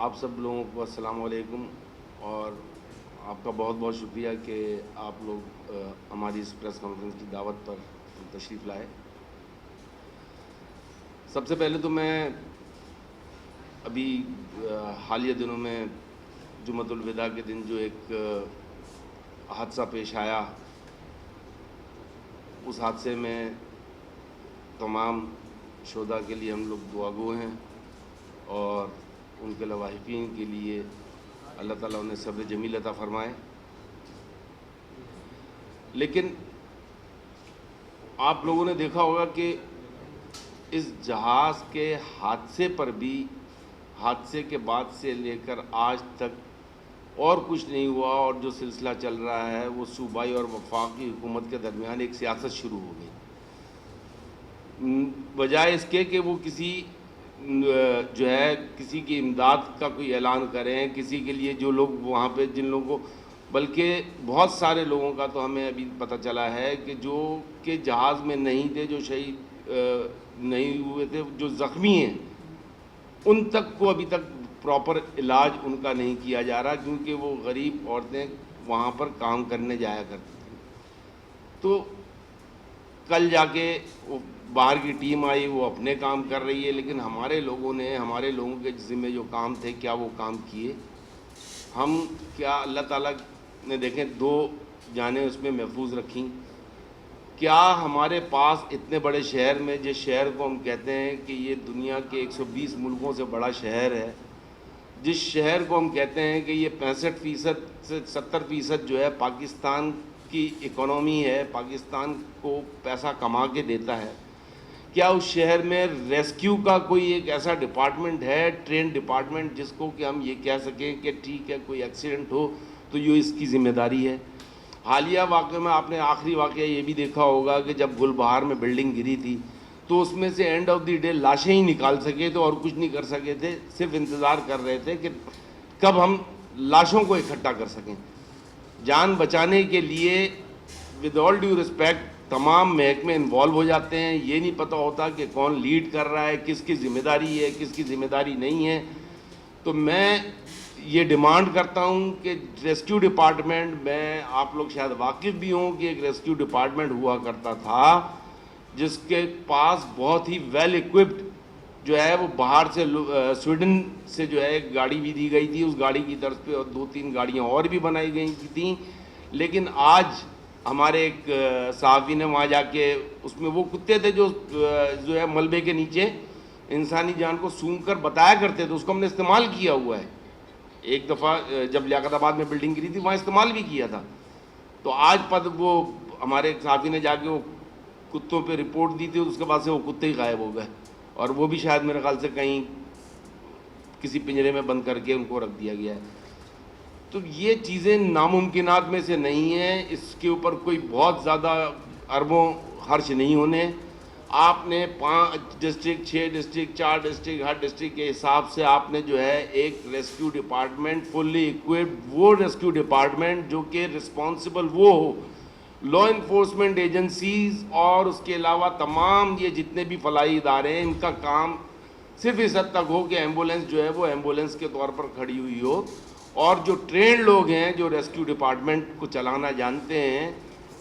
آپ سب لوگوں کو السلام علیکم، اور آپ کا بہت بہت شکریہ کہ آپ لوگ ہماری اس پریس کانفرنس کی دعوت پر تشریف لائے۔ سب سے پہلے تو میں ابھی حالیہ دنوں میں جمعۃ الوداع کے دن جو ایک حادثہ پیش آیا، اس حادثے میں تمام شہداء کے لیے ہم لوگ دعا گو ہیں، اور ان کے لواحقین کے لیے اللہ تعالیٰ انہیں صبر جمیل عطا فرمائے۔ لیکن آپ لوگوں نے دیکھا ہوگا کہ اس جہاز کے حادثے پر بھی، حادثے کے بعد سے لے کر آج تک اور کچھ نہیں ہوا، اور جو سلسلہ چل رہا ہے وہ صوبائی اور وفاقی حکومت کے درمیان ایک سیاست شروع ہو گئی، بجائے اس کے کہ وہ کسی جو ہے کسی کی امداد کا کوئی اعلان کریں، کسی کے لیے جو لوگ وہاں پہ جن لوگوں کو، بلکہ بہت سارے لوگوں کا تو ہمیں ابھی پتہ چلا ہے کہ جو کہ جہاز میں نہیں تھے، جو شہید نہیں ہوئے تھے، جو زخمی ہیں، ان تک کو ابھی تک پراپر علاج ان کا نہیں کیا جا رہا، کیونکہ وہ غریب عورتیں وہاں پر کام کرنے جایا کرتی تھیں۔ تو کل جا کے وہ باہر کی ٹیم آئی، وہ اپنے کام کر رہی ہے، لیکن ہمارے لوگوں کے ذمہ جو کام تھے، کیا وہ کام کیے؟ ہم کیا اللہ تعالیٰ نے دیکھیں 2 جانیں اس میں محفوظ رکھیں؟ کیا ہمارے پاس اتنے بڑے شہر میں، جس شہر کو ہم کہتے ہیں کہ یہ دنیا کے 120 ملکوں سے بڑا شہر ہے، جس شہر کو ہم کہتے ہیں کہ یہ 65% سے 70% جو ہے پاکستان کی اکانومی ہے، پاکستان کو پیسہ کما کے دیتا ہے، کیا اس شہر میں ریسکیو کا کوئی ایک ایسا ڈپارٹمنٹ ہے، ٹرین ڈپارٹمنٹ، جس کو کہ ہم یہ کہہ سکیں کہ ٹھیک ہے کوئی ایکسیڈنٹ ہو تو یہ اس کی ذمہ داری ہے؟ حالیہ واقعے میں آپ نے آخری واقعہ یہ بھی دیکھا ہوگا کہ جب گل بہار میں بلڈنگ گری تھی تو اس میں سے اینڈ آف دی ڈے لاشیں ہی نکال سکے تھے اور کچھ نہیں کر سکے تھے، صرف انتظار کر رہے تھے کہ کب ہم لاشوں کو اکٹھا کر سکیں۔ جان بچانے کے لیے ود آل ڈیو رسپیکٹ تمام محکمے انوالو ہو جاتے ہیں، یہ نہیں پتہ ہوتا کہ کون لیڈ کر رہا ہے، کس کی ذمہ داری ہے، کس کی ذمہ داری نہیں ہے۔ تو میں یہ ڈیمانڈ کرتا ہوں کہ ریسکیو ڈپارٹمنٹ، میں آپ لوگ شاید واقف بھی ہوں کہ ایک ریسکیو ڈپارٹمنٹ ہوا کرتا تھا جس کے پاس بہت ہی ویل ایکوپڈ جو ہے وہ باہر سے سویڈن سے جو ہے ایک گاڑی بھی دی گئی تھی، اس گاڑی کی طرف پہ اور 2-3 گاڑیاں اور بھی بنائی گئی تھیں، لیکن آج ہمارے ایک صحافی نے وہاں جا کے اس میں وہ کتے تھے جو ہے ملبے کے نیچے انسانی جان کو سونگھ کر بتایا کرتے تھے، اس کو ہم نے استعمال کیا ہوا ہے ایک دفعہ جب لیاقت آباد میں بلڈنگ گری تھی، وہاں استعمال بھی کیا تھا۔ تو آج وہ ہمارے ایک صحافی نے جا کے وہ کتوں پہ رپورٹ دی تھی، اس کے بعد سے وہ کتے ہی غائب ہو گئے، اور وہ بھی شاید میرے خیال سے کہیں کسی پنجرے میں بند کر کے ان کو رکھ دیا گیا ہے۔ تو یہ چیزیں ناممکنات میں سے نہیں ہیں، اس کے اوپر کوئی بہت زیادہ اربوں خرچ نہیں ہونے۔ آپ نے 5 ڈسٹرکٹ، 6 ڈسٹرکٹ، 4 ڈسٹرکٹ، ہر ڈسٹرکٹ کے حساب سے آپ نے جو ہے ایک ریسکیو ڈپارٹمنٹ فلی ایکوپڈ، وہ ریسکیو ڈپارٹمنٹ جو کہ رسپانسبل وہ ہو، لا انفورسمنٹ ایجنسیز اور اس کے علاوہ تمام یہ جتنے بھی فلاحی ادارے ہیں، ان کا کام صرف اس حد تک ہو کہ ایمبولینس جو ہے وہ ایمبولینس کے طور پر کھڑی ہوئی ہو، اور جو ٹرینڈ لوگ ہیں جو ریسکیو ڈپارٹمنٹ کو چلانا جانتے ہیں،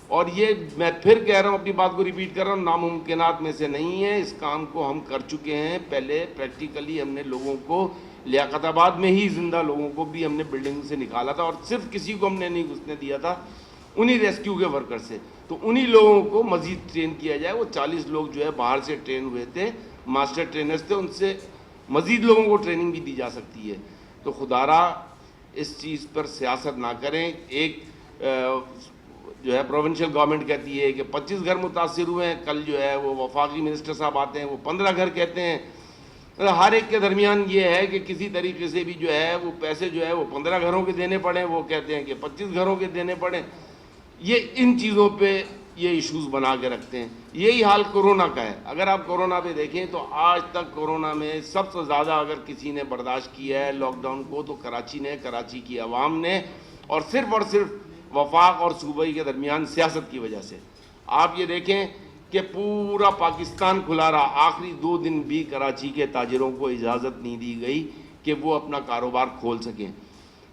اور یہ میں پھر کہہ رہا ہوں، اپنی بات کو ریپیٹ کر رہا ہوں، ناممکنات میں سے نہیں ہے۔ اس کام کو ہم کر چکے ہیں پہلے، پریکٹیکلی ہم نے لوگوں کو لیاقت آباد میں ہی زندہ لوگوں کو بھی ہم نے بلڈنگ سے نکالا تھا، اور صرف کسی کو ہم نے نہیں گھسنے دیا تھا، انہی ریسکیو کے ورکر سے۔ تو انہی لوگوں کو مزید ٹرین کیا جائے۔ وہ 40 لوگ جو ہے باہر سے ٹرین ہوئے تھے، ماسٹر ٹرینرز تھے، ان سے مزید لوگوں کو ٹریننگ بھی دی جا سکتی ہے۔ تو خدا را اس چیز پر سیاست نہ کریں۔ ایک جو ہے پروونشل گورنمنٹ کہتی ہے کہ 25 گھر متاثر ہوئے ہیں، کل جو ہے وہ وفاقی منسٹر صاحب آتے ہیں، وہ 15 گھر کہتے ہیں۔ ہر ایک کے درمیان یہ ہے کہ کسی طریقے سے بھی جو ہے وہ پیسے جو ہے وہ 15 گھروں کے دینے پڑیں، وہ کہتے ہیں کہ 25 گھروں کے دینے پڑیں۔ یہ ان چیزوں پہ یہ ایشوز بنا کے رکھتے ہیں۔ یہی حال کورونا کا ہے۔ اگر آپ کورونا پہ دیکھیں تو آج تک کورونا میں سب سے زیادہ اگر کسی نے برداشت کیا ہے لاک ڈاؤن کو تو کراچی نے، کراچی کی عوام نے، اور صرف وفاق اور صوبائی کے درمیان سیاست کی وجہ سے۔ آپ یہ دیکھیں کہ پورا پاکستان کھلا رہا، آخری 2 دن بھی کراچی کے تاجروں کو اجازت نہیں دی گئی کہ وہ اپنا کاروبار کھول سکیں.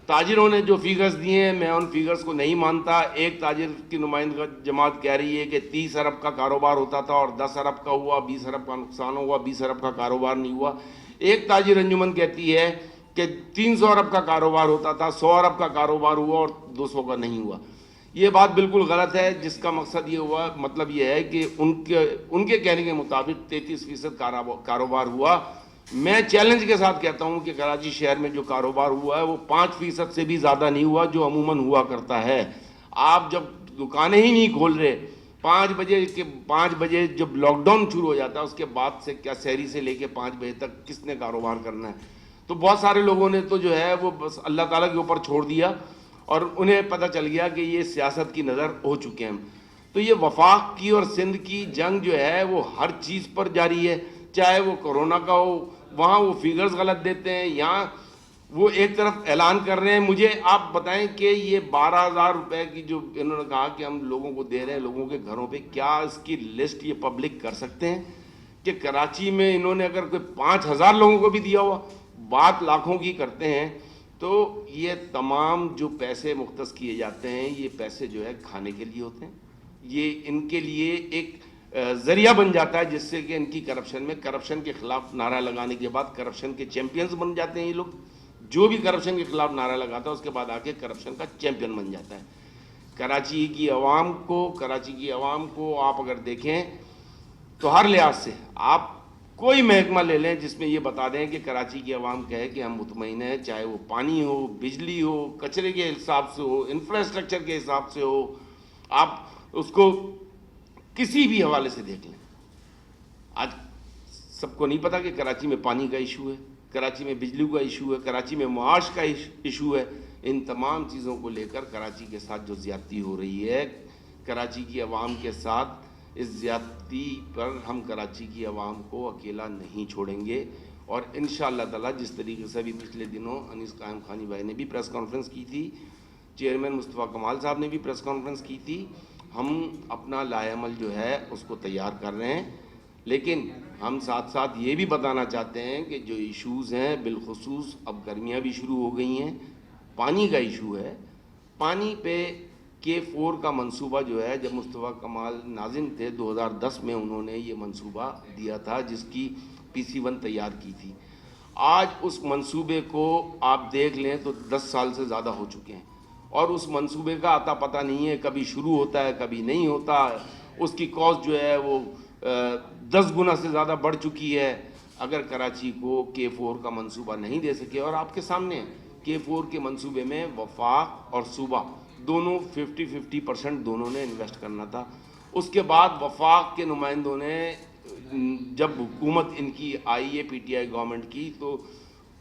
تاجروں نے جو فیگرز دیے ہیں میں ان فیگرز کو نہیں مانتا. ایک تاجر کی نمائندہ جماعت کہہ رہی ہے کہ 30 ارب کا کاروبار ہوتا تھا اور 10 ارب کا ہوا, 20 ارب کا نقصان ہوا, 20 ارب کا کاروبار نہیں ہوا. ایک تاجر انجمن کہتی ہے کہ 300 ارب کا کاروبار ہوتا تھا, 100 ارب کا کاروبار ہوا اور 200 کا نہیں ہوا. یہ بات بالکل غلط ہے, جس کا مقصد یہ ہوا, مطلب یہ ہے کہ ان کے کہنے کے مطابق 33% کاروبار ہوا. میں چیلنج کے ساتھ کہتا ہوں کہ کراچی شہر میں جو کاروبار ہوا ہے وہ 5% سے بھی زیادہ نہیں ہوا جو عموماً ہوا کرتا ہے. آپ جب دکانیں ہی نہیں کھول رہے, 5 بجے جب لاک ڈاؤن شروع ہو جاتا ہے اس کے بعد سے کیا سحری سے لے کے 5 بجے تک کس نے کاروبار کرنا ہے؟ تو بہت سارے لوگوں نے تو جو ہے وہ بس اللہ تعالیٰ کے اوپر چھوڑ دیا اور انہیں پتہ چل گیا کہ یہ سیاست کی نظر ہو چکے ہیں. تو یہ وفاق کی اور سندھ کی جنگ جو ہے وہ ہر چیز پر جاری ہے, چاہے وہ کورونا کا ہو, وہاں وہ فیگرز غلط دیتے ہیں, یہاں وہ ایک طرف اعلان کر رہے ہیں. مجھے آپ بتائیں کہ یہ 12,000 روپے کی جو انہوں نے کہا کہ ہم لوگوں کو دے رہے ہیں لوگوں کے گھروں پہ, کیا اس کی لسٹ یہ پبلک کر سکتے ہیں کہ کراچی میں انہوں نے اگر کوئی 5,000 لوگوں کو بھی دیا ہوا, بات لاکھوں کی کرتے ہیں. تو یہ تمام جو پیسے مختص کیے جاتے ہیں یہ پیسے جو ہے کھانے کے لیے ہوتے ہیں, یہ ان کے لیے ایک ذریعہ بن جاتا ہے جس سے کہ ان کی کرپشن کے خلاف نعرہ لگانے کے بعد کرپشن کے چیمپئنز بن جاتے ہیں. یہ لوگ جو بھی کرپشن کے خلاف نعرہ لگاتا ہے اس کے بعد آ کے کرپشن کا چیمپئن بن جاتا ہے. کراچی کی عوام کو آپ اگر دیکھیں تو ہر لحاظ سے آپ کوئی محکمہ لے لیں جس میں یہ بتا دیں کہ کراچی کی عوام کہے کہ ہم مطمئن ہیں, چاہے وہ پانی ہو, بجلی ہو, کچرے کے حساب سے ہو, انفراسٹرکچر کے حساب سے ہو, آپ اس کو کسی بھی حوالے سے دیکھ لیں. آج سب کو نہیں پتا کہ کراچی میں پانی کا ایشو ہے, کراچی میں بجلی کا ایشو ہے, کراچی میں معاش کا ایشو ہے. ان تمام چیزوں کو لے کر کراچی کے ساتھ جو زیادتی ہو رہی ہے, کراچی کی عوام کے ساتھ اس زیادتی پر ہم کراچی کی عوام کو اکیلا نہیں چھوڑیں گے. اور انشاءاللہ تعالی جس طریقے سے بھی پچھلے دنوں انیس قائم خانی بھائی نے بھی پریس کانفرنس کی تھی, چیئرمین مصطفیٰ کمال صاحب نے بھی پریس کانفرنس کی تھی, ہم اپنا لائحہ عمل جو ہے اس کو تیار کر رہے ہیں. لیکن ہم ساتھ ساتھ یہ بھی بتانا چاہتے ہیں کہ جو ایشوز ہیں, بالخصوص اب گرمیاں بھی شروع ہو گئی ہیں, پانی کا ایشو ہے. پانی پہ K4 کا منصوبہ جو ہے, جب مصطفیٰ کمال ناظم تھے 2010 میں انہوں نے یہ منصوبہ دیا تھا جس کی PC1 تیار کی تھی. آج اس منصوبے کو آپ دیکھ لیں تو 10 سال سے زیادہ ہو چکے ہیں اور اس منصوبے کا آتا پتہ نہیں ہے, کبھی شروع ہوتا ہے کبھی نہیں ہوتا. اس کی کاسٹ جو ہے وہ 10 گنا سے زیادہ بڑھ چکی ہے. اگر کراچی کو K4 کا منصوبہ نہیں دے سکے, اور آپ کے سامنے K4 کے منصوبے میں وفاق اور صوبہ دونوں 50-50% دونوں نے انویسٹ کرنا تھا. اس کے بعد وفاق کے نمائندوں نے جب حکومت ان کی آئی ہے PTI گورنمنٹ کی, تو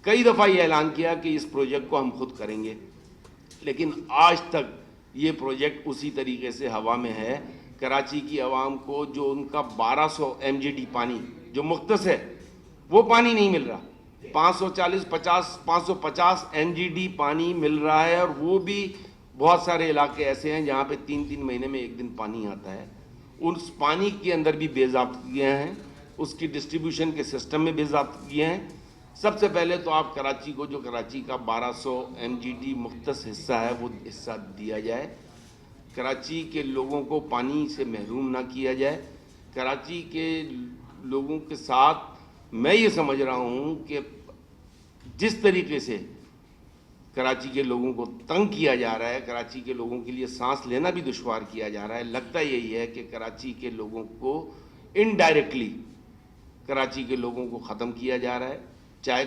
کئی دفعہ یہ اعلان کیا کہ اس پروجیکٹ کو ہم خود کریں گے, لیکن آج تک یہ پروجیکٹ اسی طریقے سے ہوا میں ہے. کراچی کی عوام کو جو ان کا 1200 MGD پانی جو مختص ہے وہ پانی نہیں مل رہا, 550 MGD پانی مل رہا ہے, اور وہ بھی بہت سارے علاقے ایسے ہیں جہاں پہ 3 مہینے میں ایک دن پانی آتا ہے. اس پانی کے اندر بھی بے ضابطگیاں ہیں, اس کی ڈسٹریبیوشن کے سسٹم میں بے ضابطگیاں ہیں. سب سے پہلے تو آپ کراچی کو جو کراچی کا 1200 MGD مختص حصہ ہے وہ حصہ دیا جائے. کراچی کے لوگوں کو پانی سے محروم نہ کیا جائے. کراچی کے لوگوں کے ساتھ میں یہ سمجھ رہا ہوں کہ جس طریقے سے کراچی کے لوگوں کو تنگ کیا جا رہا ہے, کراچی کے لوگوں کے لیے سانس لینا بھی دشوار کیا جا رہا ہے, لگتا یہی ہے کہ کراچی کے لوگوں کو انڈائریکٹلی کراچی کے لوگوں کو ختم کیا جا رہا ہے. چاہے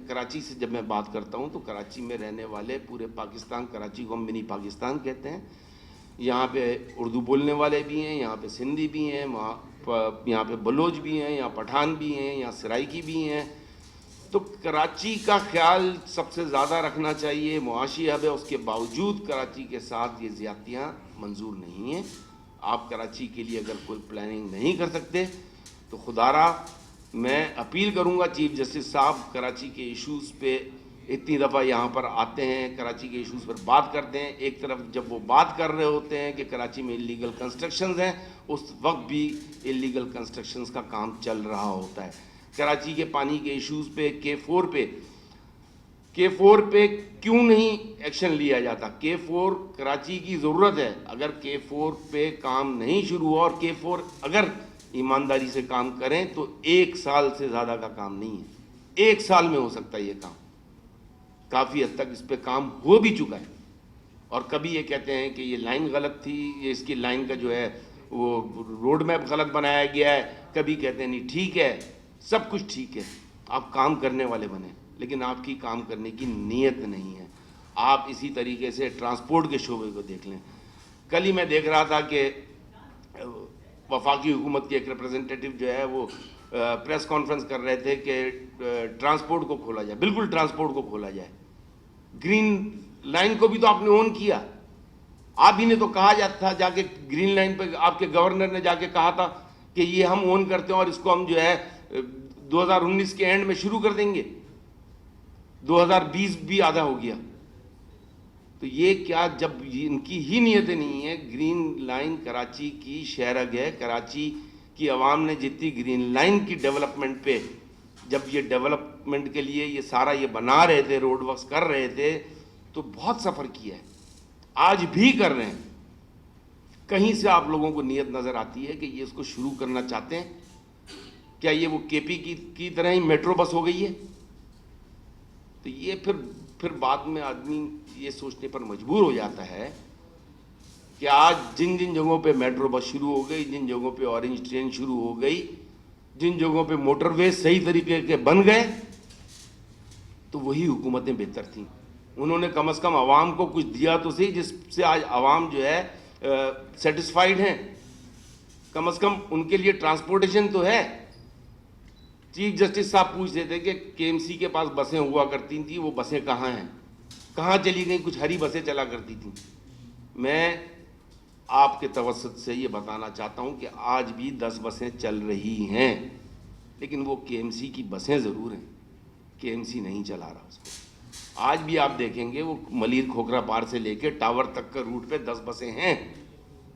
کراچی سے جب میں بات کرتا ہوں تو کراچی میں رہنے والے پورے پاکستان, کراچی کو ہم منی پاکستان کہتے ہیں. یہاں پہ اردو بولنے والے بھی ہیں, یہاں پہ سندھی بھی ہیں, یہاں پہ بلوچ بھی ہیں, یہاں پٹھان بھی ہیں, یہاں سرائکی بھی ہیں. تو کراچی کا خیال سب سے زیادہ رکھنا چاہیے. معاشی ہب ہے, اس کے باوجود کراچی کے ساتھ یہ زیادتیاں منظور نہیں ہیں. آپ کراچی کے لیے اگر کوئی پلاننگ نہیں کر سکتے تو خدارا میں اپیل کروں گا چیف جسٹس صاحب, کراچی کے ایشوز پہ اتنی دفعہ یہاں پر آتے ہیں, کراچی کے ایشوز پر بات کرتے ہیں. ایک طرف جب وہ بات کر رہے ہوتے ہیں کہ کراچی میں انلیگل کنسٹرکشنز ہیں, اس وقت بھی انلیگل کنسٹرکشنز کا کام چل رہا ہوتا ہے. کراچی کے پانی کے ایشوز پہ K4 پہ K4 پہ کیوں نہیں ایکشن لیا جاتا؟ K4 کراچی کی ضرورت ہے. اگر K4 پہ کام نہیں شروع ہوا، اور K4 اگر ایمانداری سے کام کریں تو 1 سال سے زیادہ کا کام نہیں ہے. 1 سال میں ہو سکتا ہے یہ کام. کافی حد تک اس پہ کام ہو بھی چکا ہے. اور کبھی یہ کہتے ہیں کہ یہ لائن غلط تھی، یہ اس کی لائن کا جو ہے وہ روڈ میپ غلط بنایا گیا ہے. کبھی کہتے ہیں نہیں ٹھیک ہے، سب کچھ ٹھیک ہے، آپ کام کرنے والے بنیں، لیکن آپ کی کام کرنے کی نیت نہیں ہے. آپ اسی طریقے سے ٹرانسپورٹ کے شعبے کو دیکھ لیں. کل ہی میں دیکھ رہا تھا کہ وفاقی حکومت کے ایک ریپریزنٹیٹیو جو ہے وہ پریس کانفرنس کر رہے تھے کہ ٹرانسپورٹ کو کھولا جائے. بالکل ٹرانسپورٹ کو کھولا جائے. گرین لائن کو بھی تو آپ نے اون کیا. آپ ہی نے تو کہا جاتا تھا جا کے گرین لائن پہ، آپ کے گورنر نے جا کے کہا تھا کہ یہ ہم اون کرتے ہیں اور اس کو ہم جو ہے 2019 کے اینڈ میں شروع کر دیں گے. 2020 بھی آدھا ہو گیا. تو یہ کیا، جب ان کی ہی نیتیں نہیں ہیں. گرین لائن کراچی کی شہرگ ہے. کراچی کی عوام نے جتنی گرین لائن کی ڈیولپمنٹ پہ، جب یہ ڈیولپمنٹ کے لیے یہ سارا یہ بنا رہے تھے، روڈ ورکس کر رہے تھے، تو بہت سفر کیا ہے. آج بھی کر رہے ہیں. کہیں سے آپ لوگوں کو نیت نظر آتی ہے کہ یہ اس کو شروع کرنا چاہتے ہیں؟ کیا یہ وہ کے پی کی طرح ہی میٹرو بس ہو گئی ہے؟ تو یہ پھر بعد میں آدمی یہ سوچنے پر مجبور ہو جاتا ہے کہ آج جن جن جگہوں پہ میٹرو بس شروع ہو گئی، جن جگہوں پہ اورنج ٹرین شروع ہو گئی، جن جگہوں پہ موٹر ویز صحیح طریقے کے بن گئے، تو وہی حکومتیں بہتر تھیں. انہوں نے کم از کم عوام کو کچھ دیا تو صحیح جس سے آج عوام جو ہے سیٹسفائیڈ ہیں. کم از کم ان کے لیے ٹرانسپورٹیشن تو ہے. چیف جسٹس صاحب پوچھ رہے تھے کہ کے ایم سی کے پاس بسیں ہوا کرتی تھیں، وہ بسیں کہاں ہیں، کہاں چلی گئیں؟ کچھ ہری بسیں چلا کرتی تھیں. میں آپ کے توسط سے یہ بتانا چاہتا ہوں کہ آج بھی 10 بسیں چل رہی ہیں، لیکن وہ کے ایم سی کی بسیں ضرور ہیں. کے ایم سی نہیں چلا رہا اس کو. آج بھی آپ دیکھیں گے وہ ملیر کھوکھرا پار سے لے کے ٹاور تک کا روٹ پہ 10 بسیں ہیں.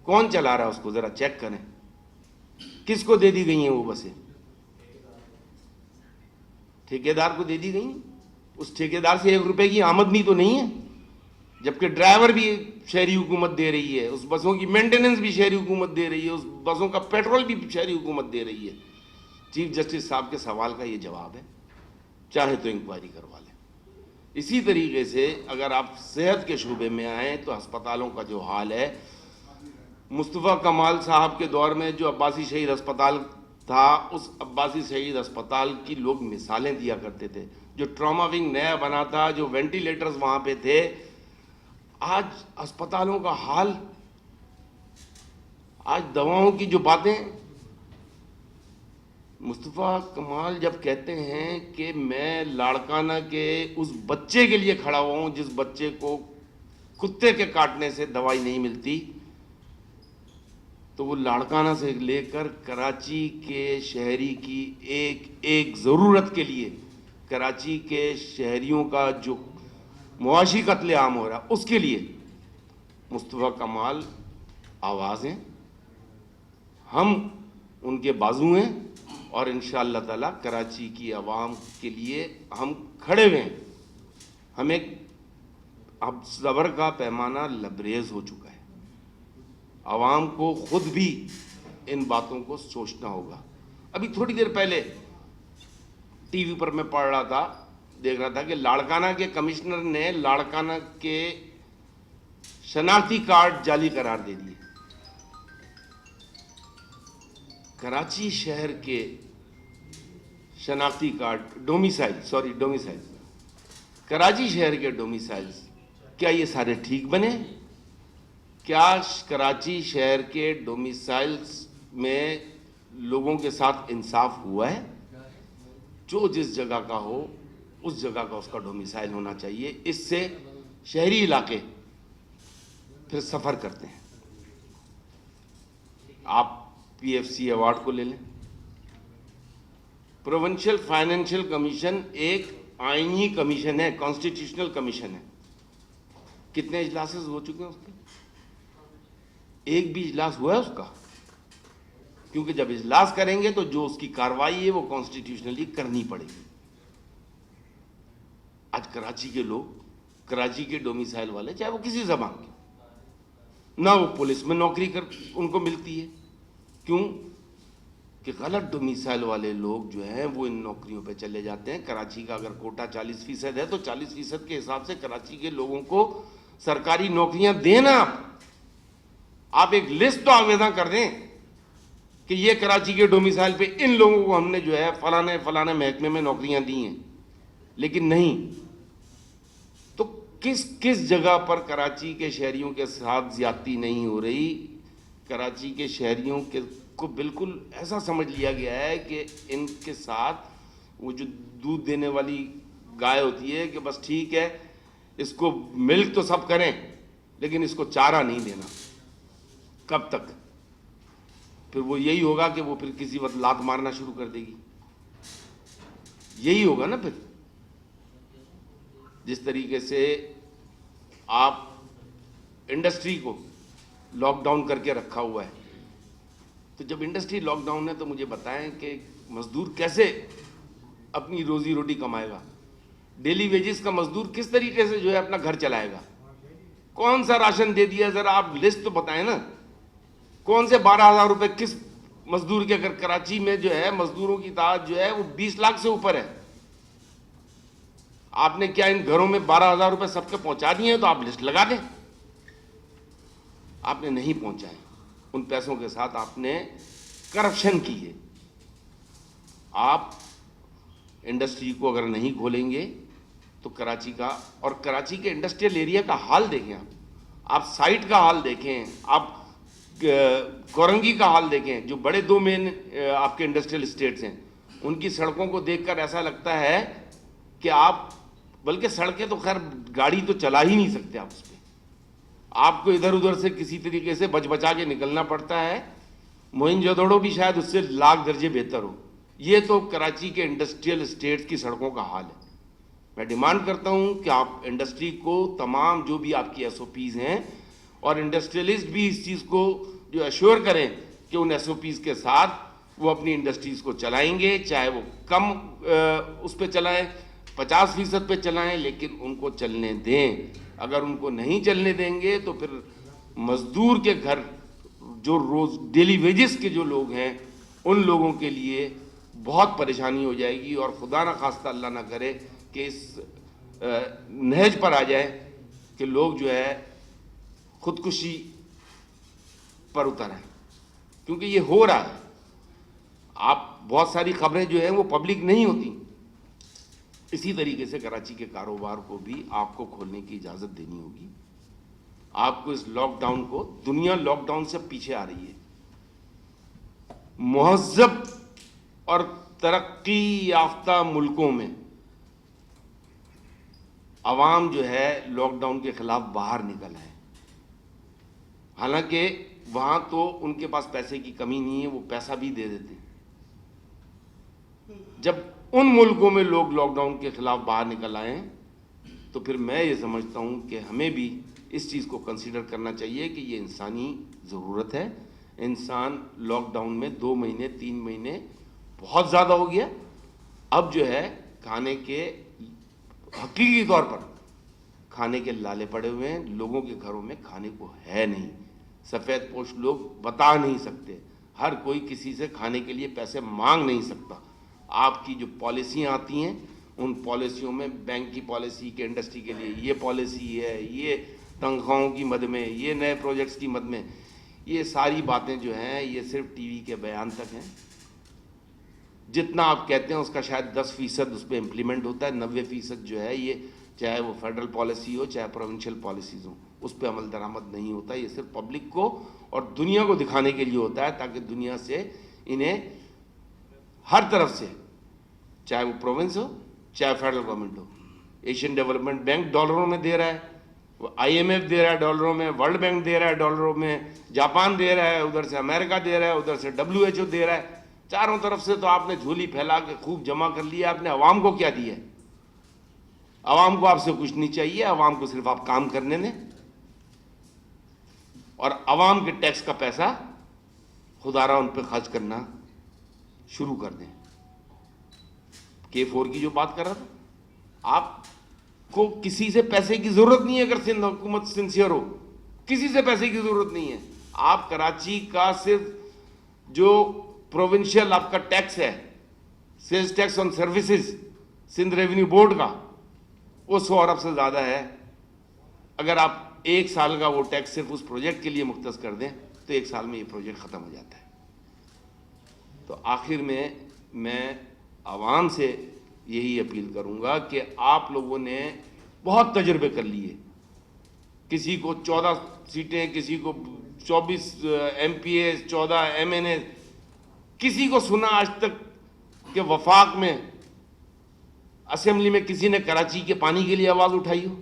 کون چلا رہا ہے اس کو؟ ذرا چیک کریں. کس کو دے دی گئی ہیں وہ بسیں؟ ٹھیکیدار کو دے دی گئی. اس ٹھیکیدار سے 1 روپے کی آمدنی تو نہیں ہے، جبکہ ڈرائیور بھی شہری حکومت دے رہی ہے، اس بسوں کی مینٹیننس بھی شہری حکومت دے رہی ہے، اس بسوں کا پیٹرول بھی شہری حکومت دے رہی ہے. چیف جسٹس صاحب کے سوال کا یہ جواب ہے. چاہے تو انکوائری کروا لیں. اسی طریقے سے اگر آپ صحت کے شعبے میں آئیں تو ہسپتالوں کا جو حال ہے، مصطفیٰ کمال صاحب کے دور میں جو عباسی شہید ہسپتال تھا، اس عباسی شہید ہسپتال کی لوگ مثالیں دیا کرتے تھے. جو ٹراما ونگ نیا بنا تھا، جو وینٹیلیٹرز وہاں پہ تھے. آج ہسپتالوں کا حال، آج دواؤں کی جو باتیں. مصطفیٰ کمال جب کہتے ہیں کہ میں لاڑکانہ کے اس بچے کے لیے کھڑا ہوا ہوں جس بچے کو کتے کے کاٹنے سے دوائی نہیں ملتی، تو وہ لاڑکانہ سے لے کر کراچی کے شہری کی ایک ایک ضرورت کے لیے، کراچی کے شہریوں کا جو معاشی قتل عام ہو رہا اس کے لیے مصطفیٰ کمال آواز ہیں. ہم ان کے بازو ہیں اور انشاءاللہ تعالی کراچی کی عوام کے لیے ہم کھڑے ہوئے ہیں. ہمیں اب صبر کا پیمانہ لبریز ہو چکا ہے. عوام کو خود بھی ان باتوں کو سوچنا ہوگا. ابھی تھوڑی دیر پہلے ٹی وی پر میں پڑھ رہا تھا، دیکھ رہا تھا کہ لاڑکانہ کے کمشنر نے لاڑکانہ کے شناختی کارڈ جعلی قرار دے دیے. کراچی شہر کے شناختی کارڈ، ڈومیسائل، کراچی شہر کے ڈومیسائلز، کیا یہ سارے ٹھیک بنے؟ کیا کراچی شہر کے ڈومیسائلز میں لوگوں کے ساتھ انصاف ہوا ہے؟ جو جس جگہ کا ہو اس جگہ کا اس کا ڈومیسائل ہونا چاہیے. اس سے شہری علاقے پھر سفر کرتے ہیں. آپ پی ایف سی ایوارڈ کو لے لیں. پروونشل فائنینشیل کمیشن ایک آئینی کمیشن ہے، کانسٹیٹیوشنل کمیشن ہے. کتنے اجلاس ہو چکے ہیں اس کے؟ ایک بھی اجلاس ہوا ہے اس کا؟ کیونکہ جب اجلاس کریں گے تو جو اس کی کارروائی ہے وہ کانسٹیٹیوشنلی کرنی پڑے گی. آج کراچی کے لوگ، کراچی کے ڈومیسائل والے، چاہے وہ کسی زبان کے، نہ وہ پولیس میں نوکری ان کو ملتی ہے. کیوں؟ کہ غلط ڈومیسائل والے لوگ جو ہیں وہ ان نوکریوں پہ چلے جاتے ہیں. کراچی کا اگر کوٹا 40% ہے تو 40% کے حساب سے کراچی کے لوگوں کو سرکاری نوکریاں دینا. آپ ایک لسٹ تو آویزاں کر دیں کہ یہ کراچی کے ڈومیسائل پہ ان لوگوں کو ہم نے جو ہے فلانے محکمے میں نوکریاں دی ہیں. لیکن نہیں. تو کس جگہ پر کراچی کے شہریوں کے ساتھ زیادتی نہیں ہو رہی؟ کراچی کے شہریوں کو بالکل ایسا سمجھ لیا گیا ہے کہ ان کے ساتھ وہ جو دودھ دینے والی گائے ہوتی ہے کہ بس ٹھیک ہے اس کو ملک تو سب کریں لیکن اس کو چارہ نہیں دینا. کب تک؟ پھر وہ یہی ہوگا کہ وہ پھر کسی وقت لات مارنا شروع کر دے گی. یہی ہوگا نا پھر. جس طریقے سے آپ انڈسٹری کو لاک ڈاؤن کر کے رکھا ہوا ہے، تو جب انڈسٹری لاک ڈاؤن ہے تو مجھے بتائیں کہ مزدور کیسے اپنی روزی روٹی کمائے گا؟ ڈیلی ویجز کا مزدور کس طریقے سے جو ہے اپنا گھر چلائے گا؟ کون سا راشن دے دیا؟ ذرا آپ لسٹ تو بتائیں نا. کون سے 12,000 روپے کس مزدور کے؟ اگر کراچی میں جو ہے مزدوروں کی تعداد جو ہے وہ 20 لاکھ سے اوپر ہے، آپ نے کیا ان گھروں میں 12,000 روپے سب کے پہنچا دیے ہیں؟ تو آپ لسٹ لگا دیں. آپ نے نہیں پہنچائے. ان پیسوں کے ساتھ آپ نے کرپشن کی ہے. آپ انڈسٹری کو اگر نہیں کھولیں گے تو کراچی کا، اور کراچی کے انڈسٹریل ایریا کا حال دیکھیں، آپ سائٹ کا حال دیکھیں، آپ کورنگی کا حال دیکھیں، جو بڑے 2 مین آپ کے انڈسٹریل اسٹیٹس ہیں، ان کی سڑکوں کو دیکھ کر ایسا لگتا ہے کہ آپ، بلکہ سڑکیں تو خیر گاڑی تو چلا ہی نہیں سکتے آپ اس پہ. آپ کو ادھر ادھر سے کسی طریقے سے بچا کے نکلنا پڑتا ہے. موہنجودڑو بھی شاید اس سے لاکھ درجے بہتر ہو. یہ تو کراچی کے انڈسٹریل اسٹیٹس کی سڑکوں کا حال ہے. میں ڈیمانڈ کرتا ہوں کہ آپ انڈسٹری کو تمام جو بھی آپ کی SOPs ہیں، اور انڈسٹریلسٹ بھی اس چیز کو جو ایشور کریں کہ ان SOPs کے ساتھ وہ اپنی انڈسٹریز کو چلائیں گے، چاہے وہ کم اس پہ چلائیں، 50% پہ چلائیں، لیکن ان کو چلنے دیں. اگر ان کو نہیں چلنے دیں گے تو پھر مزدور کے گھر، جو روز ڈیلی ویجز کے جو لوگ ہیں، ان لوگوں کے لیے بہت پریشانی ہو جائے گی. اور خدا نہ خواستہ اللہ نہ کرے کہ اس نہج پر آ جائے کہ لوگ جو ہے خودکشی پر اتر آئیں. کیونکہ یہ ہو رہا ہے. آپ بہت ساری خبریں جو ہیں وہ پبلک نہیں ہوتی. اسی طریقے سے کراچی کے کاروبار کو بھی آپ کو کھولنے کی اجازت دینی ہوگی. آپ کو اس لاک ڈاؤن کو، دنیا لاک ڈاؤن سے پیچھے آ رہی ہے. مہذب اور ترقی یافتہ ملکوں میں عوام جو ہے لاک ڈاؤن کے خلاف باہر نکل ہے. حالانکہ وہاں تو ان کے پاس پیسے کی کمی نہیں ہے، وہ پیسہ بھی دے دیتے ہیں. جب ان ملکوں میں لوگ لاک ڈاؤن کے خلاف باہر نکل آئے ہیں تو پھر میں یہ سمجھتا ہوں کہ ہمیں بھی اس چیز کو کنسیڈر کرنا چاہیے کہ یہ انسانی ضرورت ہے. انسان لاک ڈاؤن میں 2 مہینے 3 مہینے بہت زیادہ ہو گیا. اب جو ہے کھانے کے، حقیقی طور پر کھانے کے لالے پڑے ہوئے ہیں. لوگوں کے گھروں میں کھانے کو ہے نہیں. سفید پوش لوگ بتا نہیں سکتے. ہر کوئی کسی سے کھانے کے لیے پیسے مانگ نہیں سکتا. آپ کی جو پالیسیاں آتی ہیں ان پالیسیوں میں، بینک کی پالیسی کہ انڈسٹری کے لیے یہ پالیسی ہے، یہ تنخواہوں کی مد میں، یہ نئے پروجیکٹس کی مد میں، یہ ساری باتیں جو ہیں یہ صرف ٹی وی کے بیان تک ہیں. جتنا آپ کہتے ہیں اس کا شاید 10% اس پہ امپلیمنٹ ہوتا ہے. 90% جو ہے یہ، چاہے وہ فیڈرل پالیسی ہو چاہے پروونشل پالیسیز ہوں، اس پہ عمل درآمد نہیں ہوتا. یہ صرف پبلک کو اور دنیا کو دکھانے کے لیے ہوتا ہے تاکہ دنیا سے انہیں ہر طرف سے، چاہے وہ پروونس ہو چاہے فیڈرل گورنمنٹ ہو. ایشین ڈیولپمنٹ بینک ڈالروں میں دے رہا ہے، IMF دے رہا ہے ڈالروں میں، ورلڈ بینک دے رہا ہے ڈالروں میں، جاپان دے رہا ہے، ادھر سے امریکہ دے رہا ہے، ادھر سے WHO دے رہا ہے. چاروں طرف سے تو آپ نے جھولی پھیلا کے خوب جمع کر لیا. آپ نے عوام کو کیا دیا ہے؟ عوام کو آپ سے کچھ نہیں چاہیے. عوام کو صرف آپ کام کرنے دیں اور عوام کے ٹیکس کا پیسہ خدا را ان پہ خرچ کرنا شروع کر دیں. K4 کی جو بات کر رہا تھا، آپ کو کسی سے پیسے کی ضرورت نہیں ہے اگر سندھ حکومت سنسیئر ہو, کسی سے پیسے کی ضرورت نہیں ہے. آپ کراچی کا صرف جو پروونشل آپ کا ٹیکس ہے, sales tax on services Sindh revenue board کا, وہ 100 ارب سے زیادہ ہے. اگر آپ ایک سال کا وہ ٹیکس صرف اس پروجیکٹ کے لیے مختص کر دیں تو ایک سال میں یہ پروجیکٹ ختم ہو جاتا ہے. تو آخر میں عوام سے یہی اپیل کروں گا کہ آپ لوگوں نے بہت تجربے کر لیے, کسی کو 14 سیٹیں, کسی کو 24 ایم پی اے, 14 ایم این اے, کسی کو سنا آج تک کہ وفاق میں اسمبلی میں کسی نے کراچی کے پانی کے لیے آواز اٹھائی ہو؟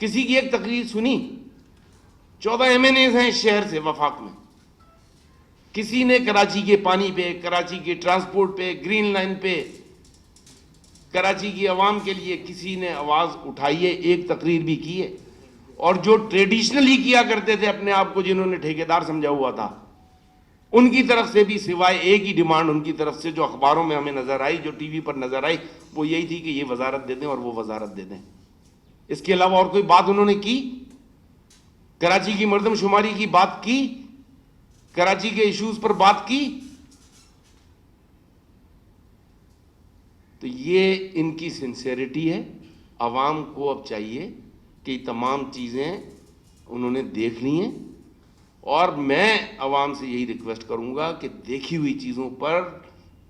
کسی کی ایک تقریر سنی؟ 14 ایم این ایز ہیں اس شہر سے وفاق میں, کسی نے کراچی کے پانی پہ, کراچی کے ٹرانسپورٹ پہ, گرین لائن پہ, کراچی کی عوام کے لیے کسی نے آواز اٹھائی ہے, ایک تقریر بھی کی ہے؟ اور جو ٹریڈیشنلی کیا کرتے تھے اپنے آپ کو, جنہوں نے ٹھیکیدار سمجھا ہوا تھا, ان کی طرف سے بھی سوائے ایک ہی ڈیمانڈ ان کی طرف سے جو اخباروں میں ہمیں نظر آئی, جو ٹی وی پر نظر آئی, وہ یہی تھی کہ یہ وزارت دے دیں اور وہ وزارت دے دیں. اس کے علاوہ اور کوئی بات انہوں نے کی؟ کراچی کی مردم شماری کی بات کی؟ کراچی کے ایشوز پر بات کی؟ تو یہ ان کی سنسیئرٹی ہے. عوام کو اب چاہیے کہ تمام چیزیں انہوں نے دیکھ لی ہیں, اور میں عوام سے یہی ریکویسٹ کروں گا کہ دیکھی ہوئی چیزوں پر,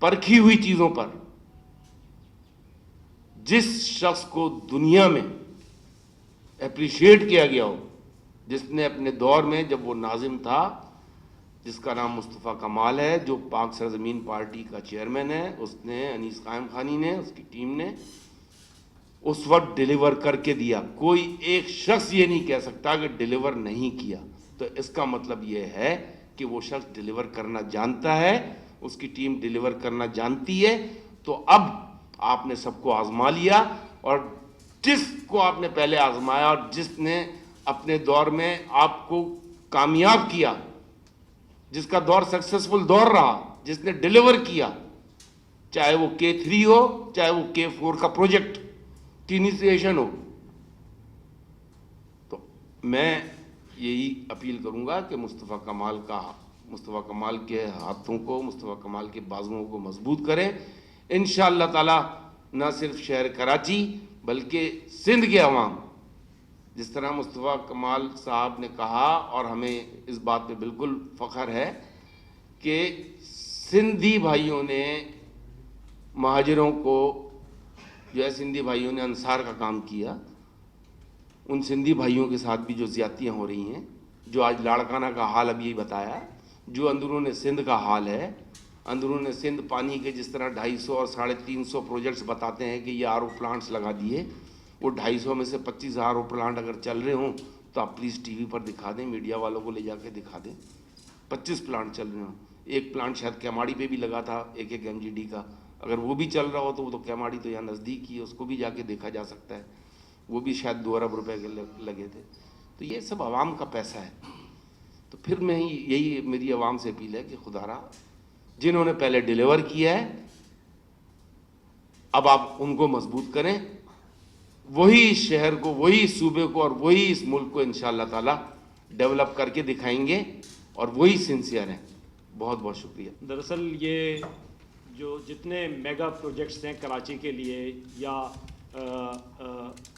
پرکھی ہوئی چیزوں پر, جس شخص کو دنیا میں اپریشیٹ کیا گیا ہو, جس نے اپنے دور میں جب وہ ناظم تھا, جس کا نام مصطفیٰ کمال ہے, جو پاک سرزمین پارٹی کا چیئرمین ہے, اس نے, انیس قائم خانی نے, اس کی ٹیم نے اس وقت ڈیلیور کر کے دیا. کوئی ایک شخص یہ نہیں کہہ سکتا کہ ڈیلیور نہیں کیا. تو اس کا مطلب یہ ہے کہ وہ شخص ڈیلیور کرنا جانتا ہے, اس کی ٹیم ڈیلیور کرنا جانتی ہے. تو اب آپ نے سب کو آزما لیا, اور جس کو آپ نے پہلے آزمایا اور جس نے اپنے دور میں آپ کو کامیاب کیا, جس کا دور سکسیسفل دور رہا, جس نے ڈیلیور کیا, چاہے وہ K3 ہو, چاہے وہ K4 کا پروجیکٹ کی انیشیشن ہو, تو میں یہی اپیل کروں گا کہ مصطفیٰ کمال کے ہاتھوں کو, مصطفیٰ کمال کے بازوؤں کو مضبوط کریں. انشاءاللہ تعالی نہ صرف شہر کراچی بلکہ سندھ کے عوام, جس طرح مصطفیٰ کمال صاحب نے کہا, اور ہمیں اس بات پہ بالکل فخر ہے کہ سندھی بھائیوں نے مہاجروں کو, جو ہے سندھی بھائیوں نے انصار کا کام کیا, ان سندھی بھائیوں کے ساتھ بھی جو زیادتیاں ہو رہی ہیں, جو آج لاڑکانہ کا حال اب یہی بتایا, جو اندرون سندھ کا حال ہے, اندرون سندھ پانی کے جس طرح 250 اور 350 پروجیکٹس بتاتے ہیں کہ یہ آر او پلانٹس لگا دیے, وہ 250 میں سے 25 آر او پلانٹ اگر چل رہے ہوں تو آپ پلیز ٹی وی پر دکھا دیں, میڈیا والوں کو لے جا کے دکھا دیں. 25 پلانٹ چل رہے ہوں, ایک پلانٹ شاید کیماڑی پہ بھی لگا تھا, ایک ایم جی ڈی کا, اگر وہ بھی چل رہا ہو تو وہ تو کیماڑی تو یہاں نزدیک ہی ہے, اس کو بھی جا کے دیکھا جا سکتا ہے, وہ بھی شاید 2 ارب روپے کے لگے تھے. تو یہ سب عوام کا پیسہ ہے. تو پھر میں یہی میری عوام سے اپیل ہے کہ خدا را, جنہوں نے پہلے ڈیلیور کیا ہے اب آپ ان کو مضبوط کریں, وہی اس شہر کو, وہی اس صوبے کو اور وہی اس ملک کو انشاءاللہ تعالی ڈیولپ کر کے دکھائیں گے, اور وہی سنسیئر ہیں. بہت بہت شکریہ. دراصل یہ جو جتنے میگا پروجیکٹس ہیں کراچی کے لیے یا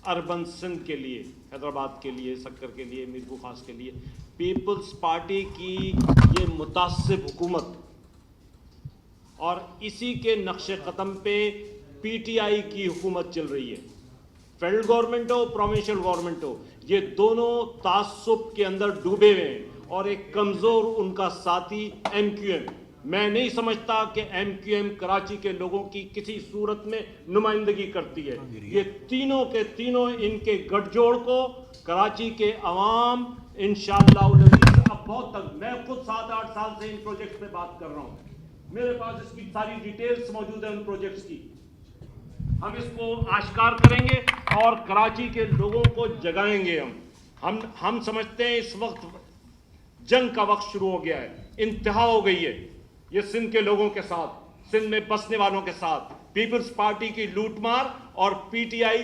اربن سندھ کے لیے, حیدرآباد کے لیے, سکر کے لیے, میرپور خاص کے لیے, پیپلز پارٹی کی یہ متعصب حکومت اور اسی کے نقش قدم پہ پی ٹی آئی کی حکومت چل رہی ہے. فیڈرل گورنمنٹ ہو, پروونشل گورنمنٹ ہو, یہ دونوں تعصب کے اندر ڈوبے ہوئے ہیں, اور ایک کمزور ان کا ساتھی ایم کیو ایم. میں نہیں سمجھتا کہ ایم کیو ایم کراچی کے لوگوں کی کسی صورت میں نمائندگی کرتی ہے. یہ تینوں کے تینوں ان کے گٹھ جوڑ کو کراچی کے عوام انشاءاللہ اب بہت تک, میں خود 7-8 سال سے ان پروجیکٹس پہ بات کر رہا ہوں, میرے پاس اس کی ساری ڈیٹیلز موجود ہیں ان پروجیکٹس کی. ہم اس کو آشکار کریں گے اور کراچی کے لوگوں کو جگائیں گے. ہم سمجھتے ہیں اس وقت جنگ کا وقت شروع ہو گیا ہے, انتہا ہو گئی ہے. یہ سندھ کے لوگوں کے ساتھ, سندھ میں بسنے والوں کے ساتھ پیپلز پارٹی کی لوٹ مار اور P T I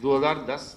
2010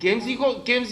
KMC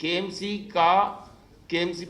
KMC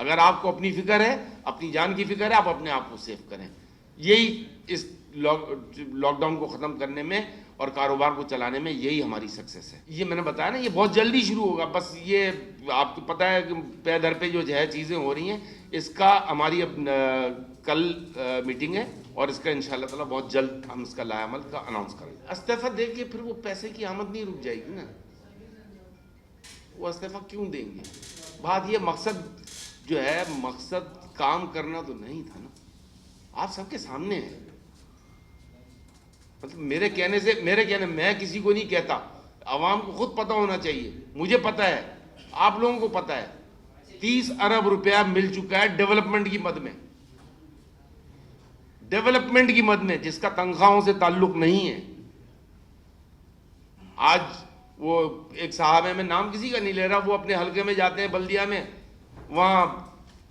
اگر آپ کو اپنی فکر ہے, اپنی جان کی فکر ہے, آپ اپنے آپ کو سیف کریں. یہی اس لاک ڈاؤن کو ختم کرنے میں اور کاروبار کو چلانے میں یہی ہماری سکسیس ہے. یہ میں نے بتایا نا, یہ بہت جلدی شروع ہوگا. بس یہ آپ کو پتہ ہے کہ پے در پہ جو ہے چیزیں ہو رہی ہیں, اس کا ہماری اب کل میٹنگ ہے اور اس کا انشاءاللہ تعالیٰ بہت جلد ہم اس کا لائحہ عمل کا اناؤنس کریں گے. استعفیٰ دے کے پھر وہ پیسے کی آمد نہیں رک جائے گی نا. وہ استعفیٰ کیوں دیں گے؟ بات یہ مقصد جو ہے, مقصد کام کرنا تو نہیں تھا نا. آپ سب کے سامنے ہے. مطلب میرے کہنے میں کسی کو نہیں کہتا, عوام کو خود پتہ ہونا چاہیے. مجھے پتہ ہے, آپ لوگوں کو پتہ ہے, 30 ارب روپیہ مل چکا ہے ڈیولپمنٹ کی مد میں, ڈیولپمنٹ کی مد میں, جس کا تنخواہوں سے تعلق نہیں ہے. آج وہ ایک صاحب ہے, میں نام کسی کا نہیں لے رہا, وہ اپنے حلقے میں جاتے ہیں بلدیہ میں, وہاں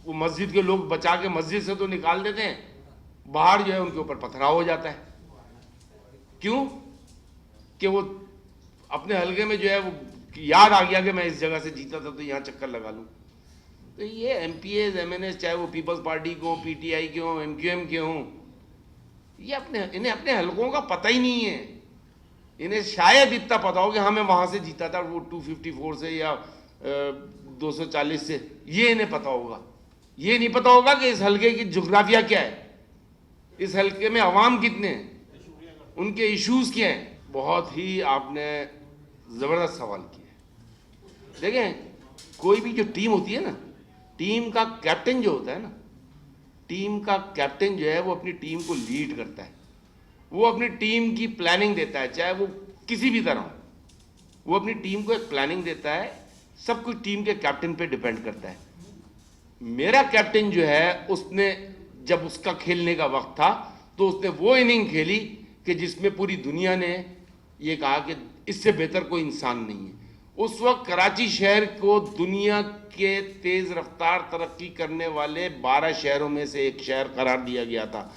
وہ مسجد کے لوگ بچا کے مسجد سے تو نکال دیتے ہیں, باہر جو ہے ان کے اوپر پتھراؤ ہو جاتا ہے. کیوں؟ کہ وہ اپنے حلقے میں جو ہے وہ یاد آ گیا کہ میں اس جگہ سے جیتا تھا تو یہاں چکر لگا لوں. تو یہ M P As, M N As, چاہے وہ پیپلز پارٹی کے ہوں, پی ٹی آئی کے ہوں, ایم کیو ایم کے ہوں, یہ انہیں اپنے حلقوں کا پتہ ہی نہیں ہے. انہیں شاید اتنا پتا ہو کہ ہاں میں وہاں سے جیتا تھا, وہ 254 سے یا 240 سے, یہ انہیں پتا ہوگا. یہ نہیں پتا ہوگا کہ اس حلقے کی جغرافیہ کیا ہے, اس حلقے میں عوام کتنے ہیں, ان کے ایشوز کیا ہیں. بہت ہی آپ نے زبردست سوال کیا ہے. دیکھیں, کوئی بھی جو ٹیم ہوتی ہے نا, ٹیم کا کیپٹن جو ہوتا ہے نا, ٹیم کا کیپٹن جو ہے وہ اپنی ٹیم کو لیڈ کرتا ہے. وہ اپنی ٹیم کی پلاننگ دیتا ہے, چاہے وہ کسی بھی طرح ہو. وہ اپنی ٹیم کو ایک پلاننگ دیتا ہے, سب کچھ ٹیم کے کیپٹن پہ ڈیپینڈ کرتا ہے. میرا کیپٹن جو ہے, اس نے جب اس کا کھیلنے کا وقت تھا تو اس نے وہ اننگ کھیلی کہ جس میں پوری دنیا نے یہ کہا کہ اس سے بہتر کوئی انسان نہیں ہے. اس وقت کراچی شہر کو دنیا کے تیز رفتار ترقی کرنے والے 12 شہروں میں سے ایک شہر قرار دیا گیا تھا.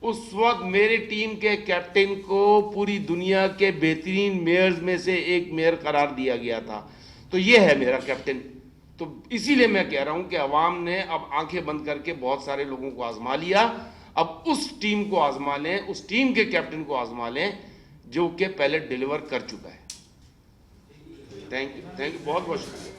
اس وقت میری ٹیم کے کیپٹن کو پوری دنیا کے بہترین میئرز میں سے ایک میئر قرار دیا گیا تھا. تو یہ ہے میرا کیپٹن. تو اسی لیے میں کہہ رہا ہوں کہ عوام نے اب آنکھیں بند کر کے بہت سارے لوگوں کو آزما لیا. اب اس ٹیم کو آزما لیں, اس ٹیم کے کیپٹن کو آزما لیں جو کہ پہلے ڈیلیور کر چکا ہے. تھینک یو, بہت بہت شکریہ.